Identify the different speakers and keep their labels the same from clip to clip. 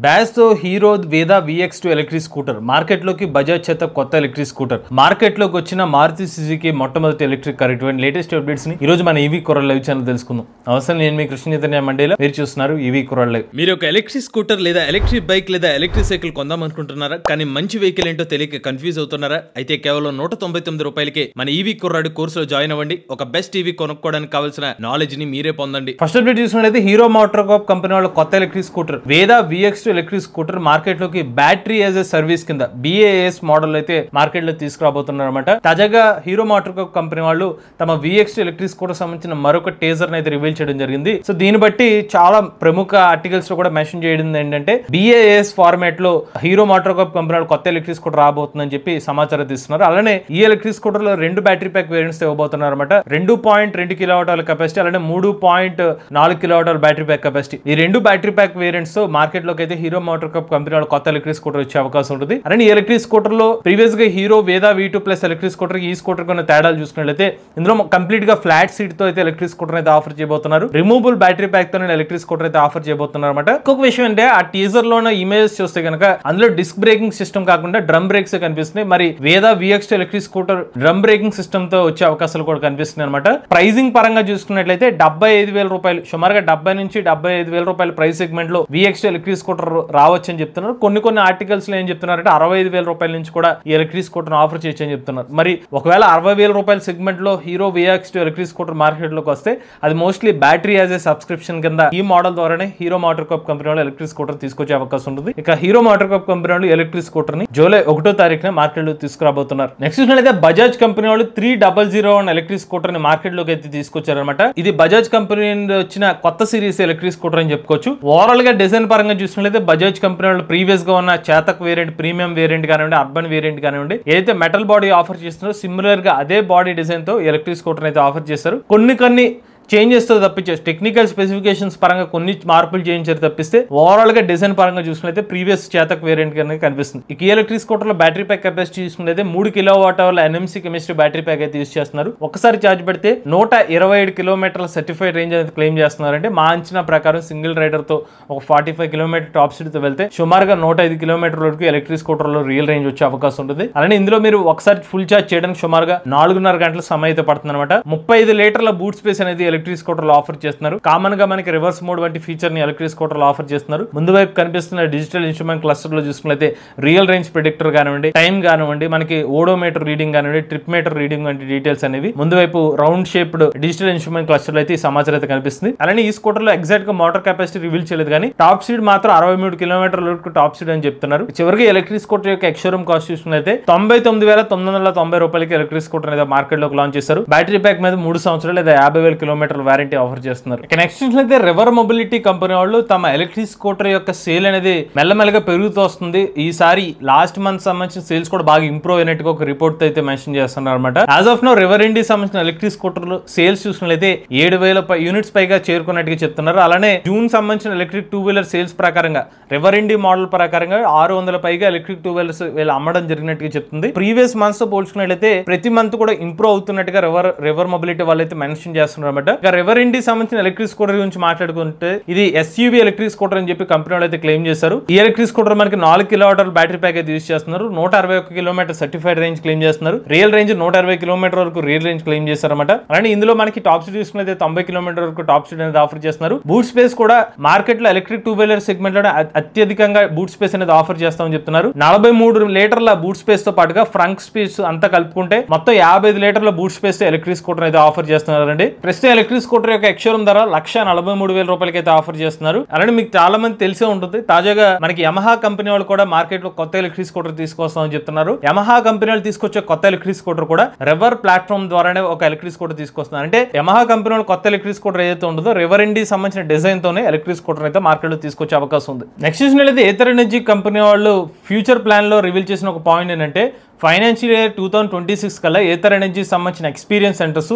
Speaker 1: Dash తో hero వేదా VX2 electric scooter మార్కెట్లోకి బజాజ్ చేత కొత్త ఎలక్ట్రిక్ స్కూటర్ మార్కెట్లోకి వచ్చిన మారుతి సుజుకి మొట్టమొదటి ఎలక్ట్రిక్ కార్ ఇటువంటి లేటెస్ట్ అప్డేట్స్ ని ఈ రోజు మన ఈవీ కుర్రాళ్ళు లైవ్ ఛానల్ తెలుసుకుందాం. అవసరం నేను మీ కృష్ణ చైతన్య మండేలో మీరు చూస్తున్నారు ఈవీ కుర్రాళ్ళు లైవ్. మీరు ఒక ఎలక్ట్రిక్ స్కూటర్ లేదా ఎలక్ట్రిక్ బైక్ లేదా ఎలక్ట్రిక్ సైకిల్ కొందాం అనుకుంటున్నారా? కానీ మంచి వెహికల్ ఏంటో తెలియక కన్ఫ్యూజ్ అవుతున్నారా? అయితే కేవలం 199 రూపాయలకే మన ఈవీ కుర్రాడు కోర్సులో జాయిన్ అవ్వండి. ఒక బెస్ట్ ఈవీ కొనుక్కోవడానికి కావాల్సిన నాలెడ్జ్ ని మీరే పొందండి. ఫస్ట్ అప్డేట్ చూసినట్లయితే హీరో మోటార్ కార్ప్ కంపెనీ వాళ్ళ కొత్త ఎలక్ట్రిక్ స్కూటర్ వేదా VX2 ఎలక్ట్రిక్ స్కూటర్ మార్కెట్ లోకి బ్యాటరీ యాజ్ ఎ సర్వీస్ కింద BAS మోడల్ అయితే మార్కెట్ లో తీసుకురాబోతున్నారు అనమాట. తాజాగా హీరో మోటార్ కార్ప్ కంపెనీ వాళ్ళు తమ VX2 ఎలక్ట్రిక్ స్కూటర్ సంబంధించిన మరొక టేజర్ అయితే రివీల్ చేయడం జరిగింది. సో దీన్ని బట్టి చాలా ప్రముఖ ఆర్టికల్స్ లో కూడా మెన్షన్ చేయడం ఏంటంటే BAS ఫార్మాట్ లో హీరో మోటార్ కార్ప్ కంపెనీ వాళ్ళు కొత్త ఎలక్ట్రిక్ స్కూటర్ రాబోతుందని చెప్పి సమాచారం తీస్తున్నారు. అలానే ఈ ఎలక్ట్రిక్ స్కూటర్ లో 2 బ్యాటరీ ప్యాక్ వేరియంట్స్ ఇవ్వబోతున్నారు అనమాట. 2.2 కిలోవాట్ కెపాసిటీ అలానే 3.4 కిలోవాట్ బ్యాటరీ ప్యాక్ కెపాసిటీ. ఈ 2 బ్యాటరీ ప్యాక్ వేరియంట్స్ తో మార్కెట్ లోకి అయితే హీరో మోటార్ కార్ప్ కంపెనీ వాళ్ళు కొత్త ఎలక్ట్రిక్ స్కూటర్ వచ్చే అవకాశం ఉంటుంది. అలానే ఈ ఎలక్ట్రిక్ స్కూటర్ లో ప్రీవియస్ గా హీరో వేదా V2 ప్లస్ ఎలక్ట్రిక్ స్కూటర్ ఈ స్కూటర్ కొన్ని తేడాలు చూసుకున్నట్లయితే ఇందులో కంప్లీట్ గా ఫ్లాట్ సీట్ తో అయితే ఎలక్ట్రిక్ స్కూటర్ అయితే ఆఫర్ చేయబోతున్నారు. రిమూవబుల్ బ్యాటరీ ప్యాక్ తో ఎలక్ట్రిక్ స్కూటర్ అయితే ఆఫర్ చేయబోతున్నారు అనమాట. ఇంకొక విషయం అంటే ఆ టీజర్ లో ఇమేజెస్ చూస్తే కనుక అందులో డిస్క్ బ్రేకింగ్ సిస్టమ్ కాకుండా డ్రమ్ బ్రేక్స్ కనిపిస్తున్నాయి. మరి వేదా VX2 electric scooter drum braking system తో వచ్చే అవకాశాలు కూడా కనిపిస్తున్నాయి అనమాట. ప్రైజింగ్ పరంగా చూసుకున్నట్లయితే 75,000 రూపాయలు సుమారుగా 70 నుంచి 75,000 రూపాయల ప్రైస్ సెగ్మెంట్ లో VX2 ఎలక్ట్రిక్ స్కూటర్ రావచ్చు అని చెప్తున్నారు. కొన్ని ఆర్టికల్స్ లో ఏం చెప్తున్నారంటే 65,000 రూపాయల నుంచి కూడా ఈ ఎలక్ట్రిక్ స్కూటర్ ఆఫర్ చేయొచ్చు అని చెప్తున్నారు. మరి ఒకవేళ 60,000 రూపాయల సెగ్మెంట్ లో hero VX2 electric scooter market లోకి వస్తే అది mostly battery as a subscription కింద ఈ మోడల్ ద్వారానే హీరో మోటార్ కార్ప్ కంపెనీ వాళ్ళు ఎలక్ట్రిక్ స్కూటర్ తీసుకొచ్చే అవకాశం ఉంటుంది. ఇక హీరో మోటార్ కార్ప్ కంపెనీ వాళ్ళు ఎలక్ట్రిక్ స్కూటర్ ని జూలై 1వ తారీఖున మార్కెట్ లో తీసుకురాబోతున్నారు. నెక్స్ట్ చూసినట్లయితే బజాజ్ కంపెనీ వాళ్ళు 3001 ఎలక్ట్రిక్ స్కూటర్ ని మార్కెట్ లోకి అయితే తీసుకొచ్చారనమాట. ఇది బజాజ్ కంపెనీ వచ్చిన కొత్త సిరీస్ ఎలక్ట్రిక్ స్కూటర్ అని చెప్పుకోవచ్చు. ఓవరాల్ గా డిజైన్ పరంగా చూసినట్లయితే బజాజ్ కంపెనీ వాళ్ళు ప్రీవియస్ గా ఉన్న చేతక్ వేరియంట్, ప్రీమియం వేరియంట్ కానివ్వండి, అర్బన్ వేరియంట్ కానివ్వండి, ఏదైతే మెటల్ బాడీ ఆఫర్ చేస్తున్నారో సిమిలర్ గా అదే బాడీ డిజైన్ తో ఎలక్ట్రిక్ స్కూటర్ అయితే ఆఫర్ చేస్తారు. కొన్ని చేంజెస్ తో తప్పించారు. టెక్నికల్ స్పెసిఫికేషన్స్ పరంగా కొన్ని మార్పులు చేయించారు తప్పిస్తే ఓవరాల్ గా డిజైన్ పరంగా చూసుకున్నైతే ప్రీవియస్ చేతక్ వేరియంట్ కింద కనిపిస్తుంది. ఈ ఎలక్ట్రిక్ స్కూటర్ లో బ్యాటరీ ప్యాక్ కెపాసిటీ చూసుకున్నైతే 3 kilowatt hour NMC chemistry battery pack అయితే యూస్ చేస్తున్నారు. ఒకసారి ఛార్జ్ పెడితే 127 కిలోమీటర్ల సర్టిఫైడ్ రేంజ్ అనేది క్లెయిమ్ చేస్తున్నారంటే మా అంచనా ప్రకారం సింగిల్ రైడర్ తో ఒక 45 కిలోమీటర్ టాప్ స్పీడ్ తో వెళ్తే సుమారుగా 105 కిలోమీటర్ వరకు ఎలక్ట్రిక్ స్కూటర్ లో రియల్ రేంజ్ వచ్చే అవకాశం ఉంటుంది. అలానే ఇందులో మీరు ఒకసారి ఫుల్ ఛార్జ్ చేయడానికి సుమారుగా 4.5 గంటల సమయం అయితే పడుతుంది అనమాట. 35 లీటర్ల బూట్ స్పేస్ అనేది ఎలక్ట్రిక్ స్కూటర్ లో ఆఫర్ చేస్తున్నారు. కామన్ గా మనకి రివర్స్ మోడ్ వంటి ఫీచర్ ని ఎలక్ట్రిక్ స్కూటర్ లో ఆఫర్ చేస్తున్నారు. ముందు వైపు కనిపిస్తున్న డిజిటల్ ఇన్స్ట్రుమెంట్ క్లస్టర్ లో చూసుకున్నట్లయితే రియల్ రేంజ్ ప్రిడిక్టర్ కానివ్వండి, టైం కానివ్వండి, మనకి ఓడోమీటర్ రీడింగ్ కానివ్వండి, ట్రిప్ మీటర్ రీడింగ్ వంటి డీటెయిల్స్ అనేవి ముందు వైపు round shaped digital instrument cluster లో అయితే ఈ సమాచారం అయితే కనిపిస్తుంది. అలానే ఈ స్కూటర్ లో ఎగ్జాక్ట్ గా మోటార్ కెపాసిటీ రివీల్ చేయలేదు కానీ టాప్ స్పీడ్ మాత్రం 63 కిలోమీటర్ల వరకు టాప్ స్పీడ్ అని చెప్తున్నారు. చివరికి ఎలక్ట్రిక్ స్కూటర్ యొక్క ఎక్స్షోరూమ్ కాస్ట్ చూసుకున్నట్లయితే 99,990 రూపాయలకి ఎలక్ట్రిక్ స్కూటర్ అనేది మార్కెట్ లోకి లాంచ్ చేశారు. బ్యాటరీ ప్యాక్ మీద 3 సంవత్సరాలు లేదా 50,000 కిలోమీటర్ల వారంటీ ఆఫర్ చేస్తున్నారు. నెక్స్ట్ అయితే రివర్ మొబిలిటీ కంపెనీ వాళ్ళు తమ ఎలక్ట్రిక్ స్కూటర్ యొక్క సేల్ అనేది మెల్లమెల్లగా పెరుగుతూ వస్తుంది. ఈసారి లాస్ట్ మంత్ సంబంధించిన సేల్స్ కూడా బాగా ఇంప్రూవ్ అయినట్టుగా ఒక రిపోర్ట్ అయితే మెన్షన్ చేస్తున్నారు అనమాట. యాజ్ ఆఫ్ నో రివర్ ఇండి సంబంధించిన ఎలక్ట్రిక్ స్కూటర్లు సేల్స్ చూసినట్లయితే 7,000 యూనిట్స్ పైగా చేరుకున్నట్టుగా చెప్తున్నారు. అలానే జూన్ సంబంధించిన ఎలక్ట్రిక్ 2 వీలర్ సేల్స్ ప్రకారంగా రివర్ ఇండి మోడల్ ప్రకారంగా 600 పైగా ఎలక్ట్రిక్ 2 వీలర్స్ వీళ్ళు అమ్మడం జరిగినట్టుగా చెప్తుంది. ప్రీవియస్ మంత్స్ తో పోల్చుకున్నట్లయితే ప్రతి మంత్ కూడా ఇంప్రూవ్ అవుతున్నట్టుగా రివర్ మొబిలిటీ వాళ్ళు అయితే మెన్షన్ చేస్తున్నారు అనమాట. రివర్ ఇండి సంబంధించిన ఎలక్ట్రిక్ స్కూటర్ గురించి మాట్లాడుకుంటే ఇది SUV ఎలక్ట్రిక్ స్కూటర్ అని చెప్పి కంపెనీ వాళ్ళు అయితే క్లెయిమ్ చేశారు. ఈ ఎలక్ట్రిక్ స్కూటర్ మనకి 4 కిలోవాట్ బ్యాటరీ ప్యాక్ అయితే యూస్ చేస్తున్నారు. 161 కిలోమీటర్ సర్టిఫైడ్ రేంజ్ క్లెయిమ్ చేస్తున్నారు. రియల్ రేంజ్ 120 కిలోమీటర్ వరకు రియల్ రేంజ్ క్లెయిమ్ చేస్తారన్నమాట. అలానే ఇందులో మనకి టాప్ స్పీడ్ చూసుకున్నైతే 90 కిలోమీటర్ వరకు టాప్ స్పీడ్ అనేది ఆఫర్ చేస్తున్నారు. బూట్ స్పేస్ కూడా మార్కెట్ లో ఎలక్ట్రిక్ 2 వీలర్ సెగ్మెంట్ లో అత్యధికంగా బూట్ స్పేస్ అనేది ఆఫర్ చేస్తామని చెప్తున్నారు. 43 లీటర్ల బూట్ స్పేస్ తో పాటుగా ఫ్రంట్ స్పేస్ అంతా కలుపుకుంటే మొత్తం 55 లీటర్ల బూట్ స్పేస్ తో ఎలక్ట్రిక్ స్కూటర్ అయితే ఆఫర్ చేస్తున్నారండి. ప్రస్తుతం ఎలక్ట్రిక్ స్కూటర్ యొక్క ఎక్స్షోరూమ్ ధర 143,000 రూపాయలకి అయితే ఆఫర్ చేస్తున్నారు. అలానే మీకు చాలా మంది తెలిసే ఉంటుంది, తాజాగా మనకి యమహా కంపెనీ వాళ్ళు కూడా మార్కెట్ లో కొత్త ఎలక్ట్రిక్ స్కూటర్ తీసుకొస్తామని చెప్తున్నారు. యమహా కంపెనీ వాళ్ళు తీసుకొచ్చే కొత్త ఎలక్ట్రిక్ స్కూటర్ కూడా రివర్ ప్లాట్ఫామ్ ద్వారానే ఒక ఎలక్ట్రిక్ స్కూటర్ తీసుకొస్తున్నారు. అంటే యమహా కంపెనీ వాళ్ళు కొత్త ఎలక్ట్రిక్ స్కూటర్ ఏదైతే ఉంటుందో రివర్ ఇండి సంబంధించిన డిజైన్ తోనే ఎలక్ట్రిక్ స్కూటర్ అయితే మార్కెట్ లో తీసుకొచ్చే అవకాశం ఉంది. నెక్స్ట్ చూసినట్లయితే ఏథర్ ఎనర్జీ కంపెనీ వాళ్ళు ఫ్యూచర్ ప్లాన్ లో రివీల్ చేసిన ఒక పాయింట్ ఏంటంటే ఫైనాన్షియల్ ఇయర్ 2026 కల్లా ఏథర్ ఎనర్జీ సంబంధించిన ఎక్స్పీరియన్స్ సెంటర్స్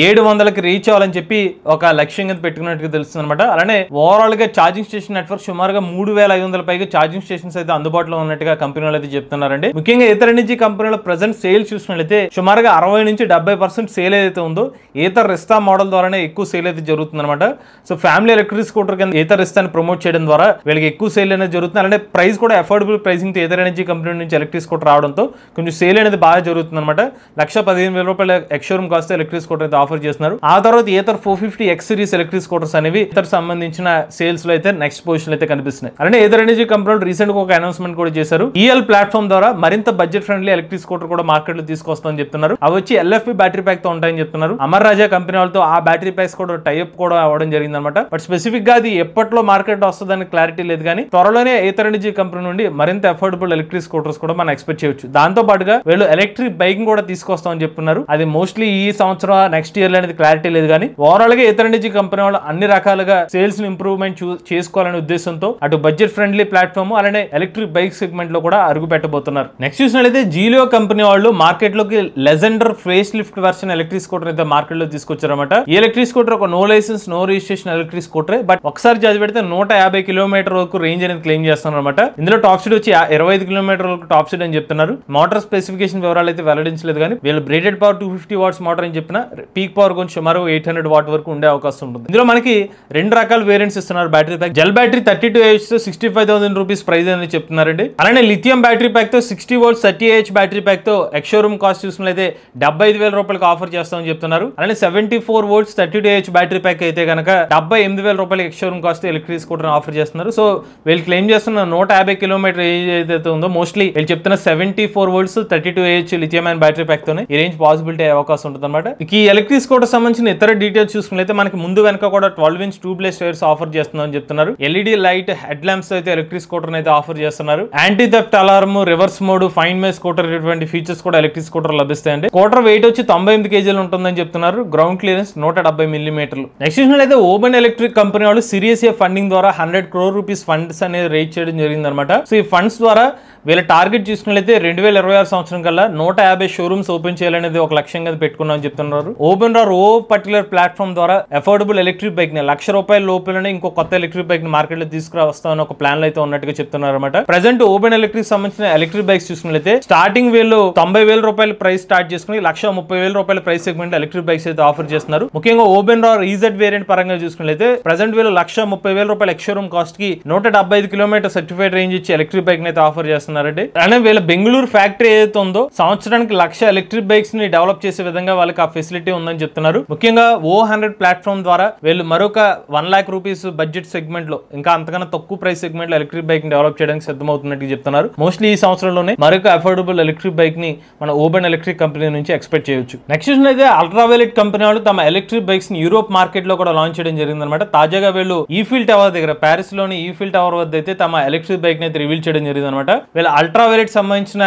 Speaker 1: 700కి రీచ్ అవ్వాలని చెప్పి ఒక లక్ష్యంగా పెట్టుకున్నట్టుగా తెలుస్తుంది అనమాట. అలానే ఓవరాల్ గా ఛార్జింగ్ స్టేషన్ నెట్వర్క్ సుమారుగా 3500 పైగా ఛార్జింగ్ స్టేషన్స్ అయితే అందుబాటులో ఉన్నట్టుగా కంపెనీలు అయితే చెప్తున్నారండి. ముఖ్యంగా ఏథర్ ఎనర్జీ కంపెనీలో ప్రెసెంట్ సేల్ చూసినట్లయితే సుమారుగా 60 నుంచి 70% సేల్ ఏదైతే ఉందో ఏథర్ రిస్తా మోడల్ ద్వారానే ఎక్కువ సేల్ అయితే జరుగుతుంది అనమాట. సో ఫ్యామిలీ ఎలక్ట్రిక్ స్కూటర్ కింద ఏథర్ రిస్తాని ప్రమోట్ చేయడం ద్వారా వీళ్ళకి ఎక్కువ సేల్ అనేది జరుగుతుంది. అలానే ప్రైస్ కూడా అఫోర్డబుల్ ప్రైసింగ్ తో ఏథర్ ఎనర్జీ కంపెనీ నుంచి ఎలక్ట్రిక్ స్కూటర్ రావడంతో కొంచెం సేల్ అనేది బాగా జరుగుతుంది అనమాట. 1,15,000 రూపాయల ఎక్స్షోరూమ్ కాస్ట్ ఎలక్ట్రిక్ స్కూటర్ అయితే ఆఫర్ చేస్తున్నారు. ఆ తర్వాత Ather 450 X series electric scooters అనేవి ఏథర్ సంబంధించిన సేల్స్ లో అయితే నెక్స్ట్ పొజిషన్ అయితే కనిపిస్తున్నాయి. అలానే ఏథర్ ఎనర్జీ కంపెనీ రీసెంట్ గా ఒక అనౌన్స్మెంట్ కూడా చేశారు. ఈఎల్ ప్లాట్ఫామ్ ద్వారా మరింత బడ్జెట్ ఫ్రెండ్లీ ఎలక్ట్రిక్ స్కూటర్ కూడా మార్కెట్ లో తీసుకొస్తామని చెప్తున్నారు. అవి వచ్చి LFP బ్యాటరీ ప్యాక్ తో ఉంటాయని చెప్తున్నారు. అమర్ రాజా కంపెనీ వాళ్ళతో ఆ బ్యాటరీ ప్యాక్స్ కూడా టైఅప్ కూడా అవ్వడం జరిగింది అనమాట. బట్ స్పెసిఫిక్ గా అది ఎప్పట్లో మార్కెట్ వస్తుందని క్లారిటీ లేదు, కానీ త్వరలోనే ఏథర్ ఎనర్జీ కంపెనీ నుండి మరింత అఫోర్డబుల్ ఎలక్ట్రిక్ స్కూటర్స్ కూడా మనం ఎక్స్పెక్ట్ చేయొచ్చు. దాంతో పాటుగా వీళ్ళు ఎలక్ట్రిక్ బైక్ కూడా తీసుకొస్తామని చెప్తున్నారు. అది మోస్ట్లీ ఈ సంవత్సరం నెక్స్ట్ ఇయర్ అనేది క్లారిటీ లేదు, కానీ ఓవరాల్ గా ఏథర్ ఎనర్జీ కంపెనీ వాళ్ళు అన్ని రకాలుగా సేల్స్ ని ఇంప్రూవ్మెంట్ చేసుకోవాలనే ఉద్దేశంతో అటు బడ్జెట్ ఫ్రెండ్లీ ప్లాట్ఫామ్ అలానే ఎలక్ట్రిక్ బైక్ సెగ్మెంట్ లో కూడా అడుగు పెట్టబోతున్నారు. నెక్స్ట్ చూసినట్లయితే జిలియో కంపెనీ వాళ్ళు మార్కెట్ లోకి Legender face lift version electric scooter అయితే మార్కెట్ లో తీసుకొచ్చారన్నమాట. ఈ ఎలక్ట్రిక్ స్కూటర్ ఒక no licence no registration electric scooter, but ఒకసారి చార్జ్ పెడితే 150 కిలోమీటర్ వరకు రేంజ్ అనేది క్లెయిమ్ చేస్తున్నారు అనమాట. ఇందులో టాప్ స్పీడ్ వచ్చి 25 కిలోమీటర్ వరకు టాప్ స్పీడ్ అని చెప్తున్నారు. మోటార్ స్పెసిఫికేషన్ వివరాలు అయితే వెల్లడించలేదు, కానీ వీళ్ళు బ్రేడెడ్ పవర్ 250 వాట్స్ మోటార్ అని చెప్పిన పీక్ పవర్ కొంచెం సుమారు 800 వాట్ వరకు ఉండే అవకాశం ఉంటుంది. ఇందులో మనకి 2 రకాల వేరియంట్స్ ఇస్తున్నారు. Battery pack gel battery 32Ah తో 65,000 రూపీస్ ప్రైస్ అని చెప్తున్నారండి. అలానే లిథియం బ్యాటరీ ప్యాక్ తో 60 వోల్ట్ 30Ah బ్యాటరీ ప్యాక్ తో ఎక్స్షోరూమ్ కాస్ట్ చూసినట్లయితే 75,000 రూపాయలకు ఆఫర్ చేస్తామని చెప్తున్నారు. అలానే 74 వోల్ట్స్ 32Ah బ్యాటరీ ప్యాక్ అయితే కనుక 78,000 రూపాయలకి ex-showroom cost electric scooter offer చేస్తున్నారు. సో వీళ్ళు క్లెయిమ్ చేస్తున్న 150 కిలోమీటర్ రేంజ్ ఏదైతే ఉందో మోస్ట్లీ వీళ్ళు చెప్తున్న 74 volts 32Ah lithium and battery pack తోనే ఈ రేంజ్ పాసిబిలిటీ అయ్యే అవకాశం ఉంటుంది అనమాట. ఈ ఎలక్ట్రిక్ స్కూటర్ సంబంధించిన ఇతర డీటెయిల్స్ చూసుకున్నట్లయితే మనకి ముందు వెనక కూడా 12-inch ట్యూబ్లెస్ టైర్స్ ఆఫర్ చేస్తున్నామని చెప్తున్నారు. LED లైట్ హెడ్ ల్యాంప్స్ అయితే ఎలక్ట్రిక్ స్కూటర్ అయితే ఆఫర్ చేస్తున్నారు. Anti theft alarm, reverse mode, find my scooter ఇటువంటి ఫీచర్స్ కూడా ఎలక్ట్రిక్ స్కూటర్ లభిస్తాయండి. స్కూటర్ వెయిట్ వచ్చి 98 kg ఉంటుందని చెప్తున్నారు. Ground clearance 170 mm. నెక్స్ట్ చూసినట్లయితే ఓపెన్ ఎలక్ట్రిక్ కంపెనీ వాళ్ళు సిరీస్ A ఫండింగ్ ద్వారా 100 crore రూపీస్ ఫండ్స్ అనేది రేజ్ చేయడం జరిగింది అనమాట. సో ఈ ఫండ్స్ ద్వారా వీళ్ళ టార్గెట్ చూసుకున్నట్లయితే 2026 సంవత్సరం కల్లా 150 షోరూమ్స్ ఓపెన్ చేయాలనేది ఒక లక్ష్యంగా పెట్టుకున్నామని చెప్తున్నారు. ఓపెన్ రార్ ఓ పర్టికులర్ ప్లాట్ఫామ్ ద్వారా అఫోర్డబుల్ ఎలక్ట్రిక్ బైక్ ని ₹1,00,000 లోపలనే ఇంకో కొత్త ఎలక్ట్రిక్ బైక్ ని మార్కెట్ లో తీసుకురావస్తామని ఒక ప్లాన్ లో అయితే ఉన్నట్టుగా చెప్తున్నారు అనమాట. ప్రెసెంట్ ఓపెన్ ఎలక్ట్రిక్ సంబంధించిన ఎలక్ట్రిక్ బైక్స్ చూసుకున్నట్లయితే స్టార్టింగ్ వీళ్ళు 90,000 రూపాయల ప్రైస్ స్టార్ట్ చేసుకుని 1,30,000 రూపాయల ప్రైస్ సెగ్మెంట్ ఎలక్ట్రిక్ బైక్స్ అయితే ఆఫర్ చేస్తున్నారు. ముఖ్యంగా ఓపెన్ రార్ EZ వేరియంట్ పరంగా చూసుకున్నట్లయితే ప్రెసెంట్ వీళ్ళు 1,30,000 రూపాయల ఎక్స్షోరూమ్ కాస్ట్ కి 175 కిలోమీటర్ సర్టిఫైడ్ రేంజ్ ఇచ్చి ఎలక్ట్రిక్ బైక్ ని అయితే ఆఫర్ చేస్తున్నారండి. అలానే వీళ్ళ బెంగళూరు ఫ్యాక్టరీ ఏదైతే ఉందో సంవత్సరానికి 1,00,000 ఎలక్ట్రిక్ బైక్స్ ని డెవలప్ చేసే విధంగా వాళ్ళకి ఆ ఫెసిలిటీ ఉందని చెప్తున్నారు. ముఖ్యంగా O100 ప్లాట్ఫామ్ ద్వారా వీళ్ళు మరొక 1,00,000 రూపీస్ బడ్జెట్ సెగ్మెంట్ లో ఇంకా అంతకన్నా తక్కువ ప్రైస్ సెగ్మెంట్ లో ఎలక్ట్రిక్ బైక్ ని డెవలప్ చేయడానికి సిద్ధమవుతున్నట్టు చెప్తున్నారు. మోస్ట్లీ ఈ సంవత్సరంలోనే మరొక అఫోర్డబుల్ ఎలక్ట్రిక్ బైక్ ని మన ఓపెన్ ఎలక్ట్రిక్ కంపెనీ నుంచి ఎక్స్పెక్ట్ చేయొచ్చు. నెక్స్ట్ అయితే అల్ట్రావైలెట్ కంపెనీ వాళ్ళు తమ ఎలక్ట్రిక్ బైక్స్ ని యూరోప్ మార్కెట్ లో కూడా లాంచ్ చేయడం జరిగింది అనమాట. తాజాగా వీళ్ళు ఈఫిల్ టవర్ దగ్గర ప్యారిస్ లోని ఈఫిల్ టవర్ వద్ద అయితే తమ ఎలక్ట్రిక్ బైక్ ని అయితే రివీల్ చేయడం జరిగింది అనమాట. వీళ్ళ అల్ట్రావైలెట్ సంబంధించిన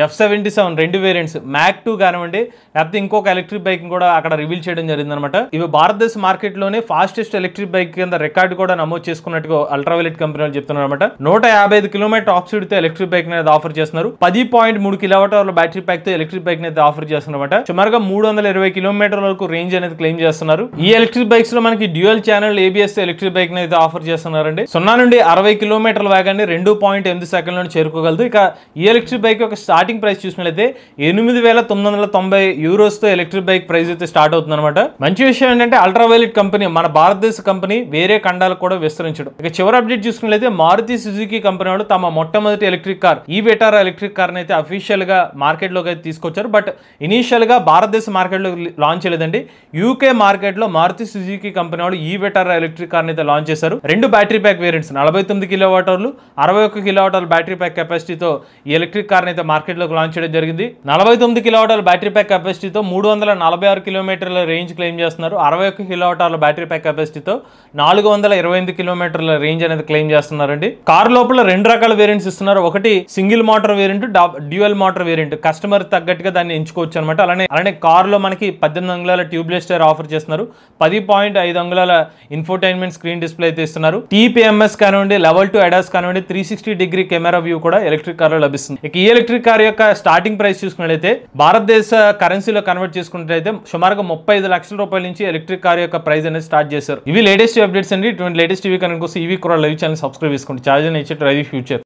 Speaker 1: F77 2 వేరియంట్స్ మ్యాక్ 2 కానివ్వండి లేకపోతే ఇంకొక ఎలక్ట్రిక్ బైక్ కూడా అక్కడ రివీల్ చేయడం జరిగింది అనమాట. ఇవి భారతదేశ మార్కెట్ లోనే ఫాస్టెస్ట్ ఎలక్ట్రిక్ బైక్ కింద రికార్డు కూడా నమోదు చేసుకున్నట్టుగా అల్ట్రావైలెట్ కంపెనీ వాళ్ళు చెప్తున్నారు అనమాట. 155 కిలోమీటర్ టాప్ స్పీడ్ తో ఎలక్ట్రిక్ బైక్ అనేది ఆఫర్ చేస్తున్నారు. 10.3 కిలోవాట్ బ్యాటరీ ప్యాక్ తో ఎలక్ట్రిక్ బైక్ అనేది ఆఫర్ చేస్తున్నమాట. సుమారుగా 320 కిలోమీటర్ల వరకు రేంజ్ అనేది క్లెయిమ్ చేస్తున్నారు. ఈ ఎలక్ట్రిక్ బైక్స్ లో మనకి dual channel ABS electric bike అనేది ఆఫర్ చేస్తున్నారండి. 0 నుండి 60 కిలోమీటర్ల వేగాన్ని 2.8 సెకండ్లలో చేరుకోగలదు. ఇక ఈ ఎలక్ట్రిక్ బైక్ యొక్క స్టార్టింగ్ ప్రైస్ చూసినట్లయితే €8,990 తో ఎలక్ట్రిక్ బైక్ ప్రైస్ అయితే స్టార్ట్ అవుతుంది అనమాట. మంచి విషయం ఏంటంటే అల్ట్రావైలెట్ కంపెనీ మన భారతదేశ కంపెనీ వేరే ఖండాలకు కూడా విస్తరించడం. ఇక చివరి అప్డేట్ చూసుకున్నట్లయితే మారుతి సుజుకి కంపెనీ వాళ్ళు తమ మొట్టమొదటి ఎలక్ట్రిక్ కార్ ఈ వెటారా ఎలక్ట్రిక్ కార్ అయితే అఫీషియల్ గా మార్కెట్ లోకి అయితే తీసుకొచ్చారు. బట్ ఇనీషియల్ గా భారతదేశ మార్కెట్ లో లాంచ్ చేయలేదండి. UK మార్కెట్ లో మారుతి సుజుకి కంపెనీ వాళ్ళు ఈ వెటారా ఎలక్ట్రిక్ కార్ అయితే లాంచ్ చేశారు. 2 బ్యాటరీ ప్యాక్ వేరియంట్స్ 49 కిలోవాటర్లు 61 కిలోవాటర్ల బ్యాటరీ ప్యాక్ కెపాసిటీతో ఈ ఎలక్ట్రిక్ కార్ అయితే మార్కెట్ లోకి లాంచ్ చేయడం జరిగింది. 49 కిలోవాటర్ల బ్యాటరీ ప్యాక్ కెపాసిటీతో 346 కిలోమీటర్ల రేంజ్ క్లెయిమ్ చేస్తున్నారు. 61 కిలోవాటర్ల బ్యాటరీ ప్యాక్ కెపాసిటీతో 428 కిలోమీటర్ల రేంజ్ అనేది క్లెయిమ్ చేస్తున్నారండి. కార్ లోపల 2 రకాల వేరియంట్స్ ఇస్తున్నారు. ఒకటి single motor variant, dual motor variant. Customer తగ్గట్టుగా దాన్ని ఎంచుకోవచ్చు అనమాట. అలానే కార్ లో మనకి 18 అంగుళాల ట్యూబ్లెస్ టైర్ ఆఫర్ చేస్తున్నారు. 10.5 అంగుళాల ఇన్ఫోటైన్మెంట్ స్క్రీన్ డిస్ప్లే అయితే ఇస్తున్నారు. TPMS కానివ్వండి, లెవెల్ 2 ADAS కానివ్వండి, 360 డిగ్రీ కెమెరా వ్యూ కూడా ఎలక్ట్రిక్ కార్ లో లభిస్తుంది. ఇక ఈ ఎలక్ట్రిక్ కార్ యొక్క స్టార్టింగ్ ప్రైస్ చూసుకున్నట్లయితే భారతదేశ కరెన్సీలో కన్వర్ట్ చేసుకున్నట్లయితే సుమారుగా 35 లక్షల రూపాయల నుంచి ఎలక్ట్రిక్ కార్ యొక్క ప్రైస్ అనేది స్టార్ట్ చేశారు. ఇవి లేటెస్ట్ అప్డేట్స్ అండి. ఇటువంటి లేటెస్ట్ టీవీ కనుక ఈవీ కొరల్ లైవ్ ఛానల్ సబ్స్క్రైబ్ చేసుకోండి. Charge future